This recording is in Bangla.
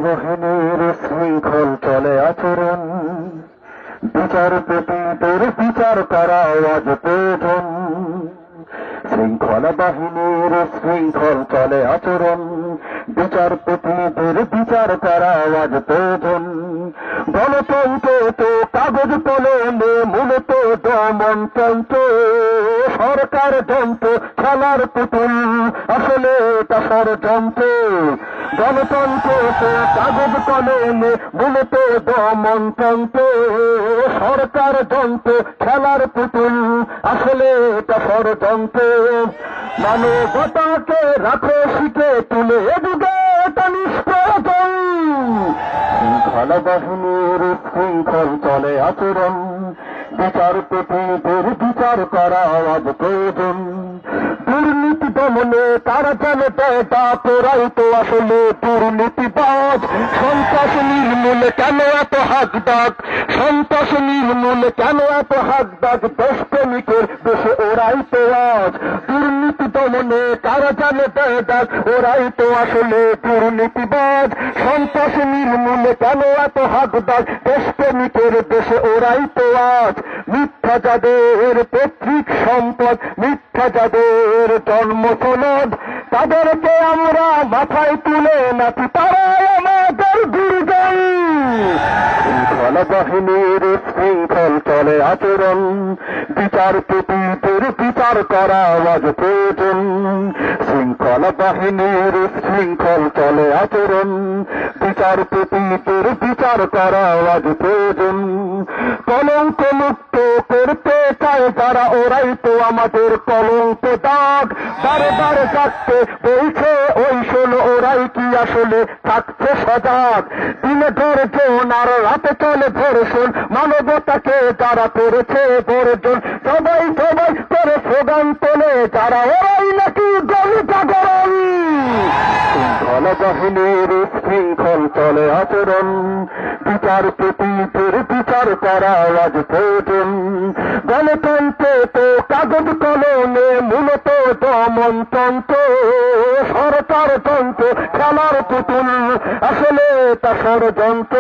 বাহিনীর শৃঙ্খল চলে আচরণ, বিচারপতিদের বিচার করা আজ প্রয়োজন। শৃঙ্খলা বাহিনীর শৃঙ্খল চলে আচরণ, বিচারপতিদের বিচার করা আজ প্রয়োজন। গণতন্ত্র তো কাগজ কলমে মূলত দমনতন্ত্র, সরকার যন্ত্র খেলার পুতুল, আসলে এটা ষড়যন্ত্র। গণতন্ত্র তো কাগজ কলমে মূলত দমনতন্ত্র, সরকার যন্ত্র খেলার পুতুল, আসলে এটা ষড়যন্ত্র। মানবতাকে রাখো শিখে তুলে যুগে এটা নিষ্প্রয়োজন। শৃঙ্খলা বাহিনীর শৃঙ্খল চলে আচরণ, বিচারপতিদের বিচার করা আজ প্রয়োজন। দুর্নীতি দমনে তারা যেন দেয়টা তোরাই তো আসলে দুর্নীতিবাজ। সন্ত্রাস নির্মূলে কেন এত হাকডাক, সন্ত্রাস নির্মূলে কেন এত হাকডাক, দেশপ্রেমিকের দেশে ওরাই তো আজ। দুর্নীতি দমনে তারা যেন দেয়টা ওরাই তো আসলে দুর্নীতিবাজ। সন্ত্রাস নির্মূলে কেন এত হাকডাক, দেশপ্রেমিকের দেশে ওরাই তো আজ। মিথ্যা যাদের পৈতৃক সম্পদ, মিথ্যা যাদের জন্মসনদ, তাদেরকে আমরা মাথায় তুলে নাচি, তারাই আমাদের গুরুজন। শৃঙ্খলা বাহিনীর শৃঙ্খল চলে আচরণ, বিচারপতিদের বিচার করা আজ প্রয়োজন। শৃঙ্খলা বাহিনীর শৃঙ্খল চলে আচরণ, বিচারপতিদের বিচার করা আজ প্রয়োজন। কলঙ্ক মুক্ত করতে চায় যারা ওরাই তো আমাদের কলঙ্ক দাগ। বারে বারে যাচ্ছে বলছে ওই শোনো, ওরাই কি আসলে থাকছে সজাগ। দিনে ধর্ষণ আর রাতে চলে ধর্ষণ, মানবতাকে যারা করেছে বর্জন। সবাই সবাই করে স্লোগান তোলে যারা ওরাই নাকি গণজাগরণ। শৃঙ্খলা বাহিনীর শৃঙ্খল চলে আচরণ, বিচারপতিদের বিচার করা আজ প্রয়োজন। গণতন্ত্র তো কাগজ কলমে মূলত দমনতন্ত্র, সরকার তন্ত্র খেলার পুতুল, আসলে তা ষড়যন্ত্র।